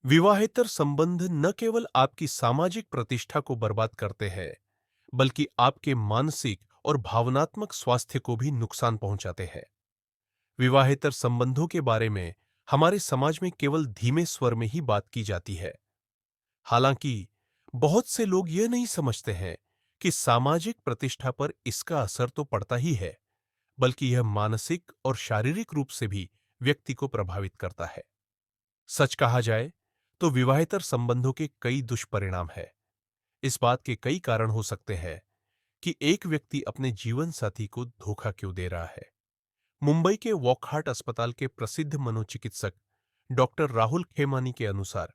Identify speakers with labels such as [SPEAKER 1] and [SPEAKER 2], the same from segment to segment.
[SPEAKER 1] विवाहेतर संबंध न केवल आपकी सामाजिक प्रतिष्ठा को बर्बाद करते हैं, बल्कि आपके मानसिक और भावनात्मक स्वास्थ्य को भी नुकसान पहुंचाते हैं। विवाहेतर संबंधों के बारे में हमारे समाज में केवल धीमे स्वर में ही बात की जाती है। हालांकि बहुत से लोग यह नहीं समझते हैं कि सामाजिक प्रतिष्ठा पर इसका असर तो पड़ता ही है, बल्कि यह मानसिक और शारीरिक रूप से भी व्यक्ति को प्रभावित करता है। सच कहा जाए तो विवाहेतर संबंधों के कई दुष्परिणाम हैं। इस बात के कई कारण हो सकते हैं कि एक व्यक्ति अपने जीवन साथी को धोखा क्यों दे रहा है। मुंबई के वॉकहार्ट अस्पताल के प्रसिद्ध मनोचिकित्सक डॉक्टर राहुल खेमानी के अनुसार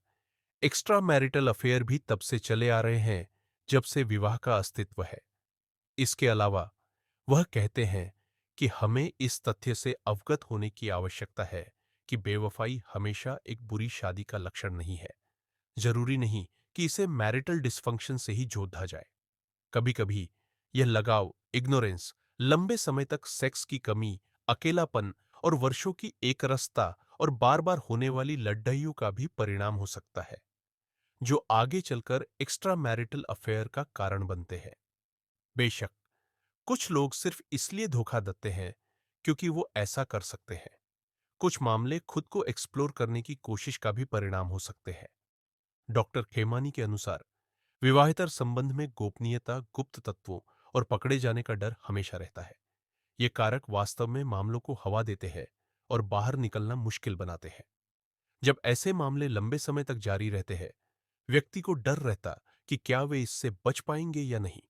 [SPEAKER 1] एक्स्ट्रा मैरिटल अफेयर भी तब से चले आ रहे हैं जब से विवाह का अस्तित्व है। इसके अलावा वह कहते हैं कि हमें इस तथ्य से अवगत होने की आवश्यकता है कि बेवफाई हमेशा एक बुरी शादी का लक्षण नहीं है। जरूरी नहीं कि इसे मैरिटल डिस्फंक्शन से ही जोड़ा जाए। कभी-कभी यह लगाव, इग्नोरेंस, लंबे समय तक सेक्स की कमी, अकेलापन और वर्षों की एकरसता और बार-बार होने वाली लड़ाइयों का भी परिणाम हो सकता है, जो आगे चलकर एक्स्ट्रा मैरिटल अफेयर का कारण बनते हैं। बेशक, कुछ लोग सिर्फ इसलिए धोखा देते हैं क्योंकि वो ऐसा कर सकते हैं। कुछ मामले खुद को एक्सप्लोर करने की कोशिश का भी परिणाम हो सकते हैं। डॉक्टर खेमानी के अनुसार विवाहेतर संबंध में गोपनीयता, गुप्त तत्वों और पकड़े जाने का डर हमेशा रहता है। ये कारक वास्तव में मामलों को हवा देते हैं और बाहर निकलना मुश्किल बनाते हैं। जब ऐसे मामले लंबे समय तक जारी रहते हैं, व्यक्ति को डर रहता कि क्या वे इससे बच पाएंगे या नहीं।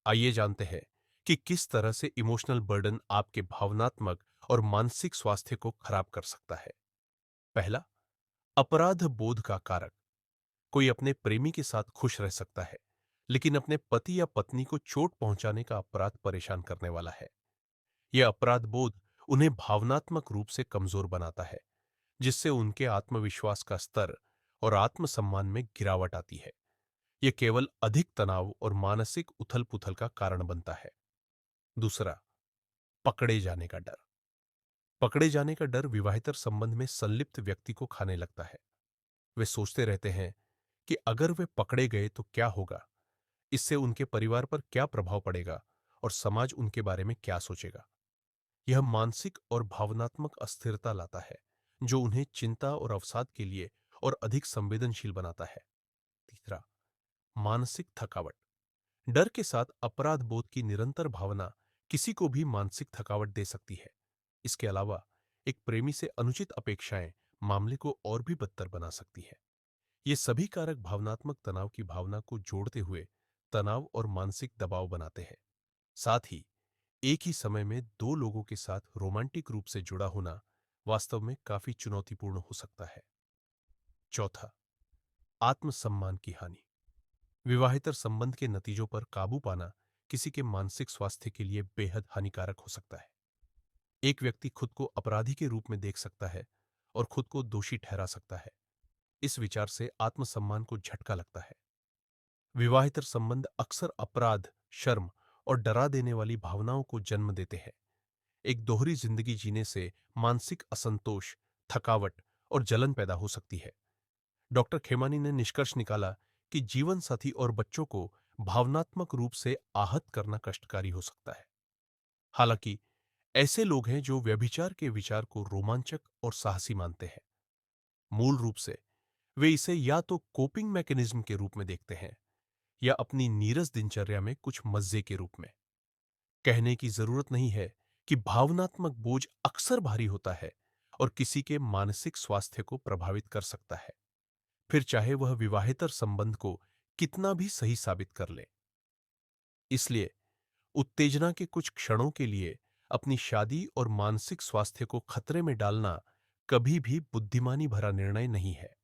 [SPEAKER 1] आइए जानते हैं कि किस तरह से इमोशनल बर्डन आपके भावनात्मक और मानसिक स्वास्थ्य को खराब कर सकता है। पहला, अपराध बोध का कारक। कोई अपने प्रेमी के साथ खुश रह सकता है, लेकिन अपने पति या पत्नी को चोट पहुंचाने का अपराध परेशान करने वाला है। यह अपराध बोध उन्हें भावनात्मक रूप से कमजोर बनाता है, जिससे उनके आत्मविश्वास का स्तर और आत्मसम्मान में गिरावट आती है। यह केवल अधिक तनाव और मानसिक उथल-पुथल का कारण बनता है। दूसरा, पकड़े जाने का डर। पकड़े जाने का डर विवाहेतर संबंध में संलिप्त व्यक्ति को खाने लगता है। वे सोचते रहते हैं कि अगर वे पकड़े गए तो क्या होगा, इससे उनके परिवार पर क्या प्रभाव पड़ेगा और समाज उनके बारे में क्या सोचेगा। यह मानसिक और भावनात्मक अस्थिरता लाता है, जो उन्हें चिंता और अवसाद के लिए और अधिक संवेदनशील बनाता है। तीसरा, मानसिक थकावट। डर के साथ अपराध बोध की निरंतर भावना किसी को भी मानसिक थकावट दे सकती है। इसके अलावा एक प्रेमी से अनुचित अपेक्षाएं मामले को और भी बदतर बना सकती है। ये सभी कारक भावनात्मक तनाव की भावना को जोड़ते हुए तनाव और मानसिक दबाव बनाते हैं। साथ ही एक ही समय में दो लोगों के साथ रोमांटिक रूप से जुड़ा होना वास्तव में काफी चुनौतीपूर्ण हो सकता है। चौथा, आत्मसम्मान की हानि। विवाहेतर संबंध के नतीजों पर काबू पाना किसी के मानसिक स्वास्थ्य के लिए बेहद हानिकारक हो सकता है। एक व्यक्ति खुद को अपराधी के रूप में देख सकता है और खुद को दोषी ठहरा सकता है। इस विचार से आत्मसम्मान को झटका लगता है। विवाहेतर संबंध अक्सर अपराध, शर्म और डरा देने वाली भावनाओं को जन्म देते हैं। एक दोहरी जिंदगी जीने से मानसिक असंतोष, थकावट और जलन पैदा हो सकती है। डॉक्टर खेमानी ने निष्कर्ष निकाला कि जीवन साथी और बच्चों को भावनात्मक रूप से आहत करना कष्टकारी हो सकता है। हालांकि ऐसे लोग हैं जो व्यभिचार के विचार को रोमांचक और साहसी मानते हैं। मूल रूप से वे इसे या तो कोपिंग मैकेनिज्म के रूप में देखते हैं या अपनी नीरस दिनचर्या में कुछ मज्जे के रूप में। कहने की जरूरत नहीं है कि भावनात्मक बोझ अक्सर भारी होता है और किसी के मानसिक स्वास्थ्य को प्रभावित कर सकता है, फिर चाहे वह विवाहेतर संबंध को कितना भी सही साबित कर ले। इसलिए उत्तेजना के कुछ क्षणों के लिए अपनी शादी और मानसिक स्वास्थ्य को खतरे में डालना कभी भी बुद्धिमानी भरा निर्णय नहीं है।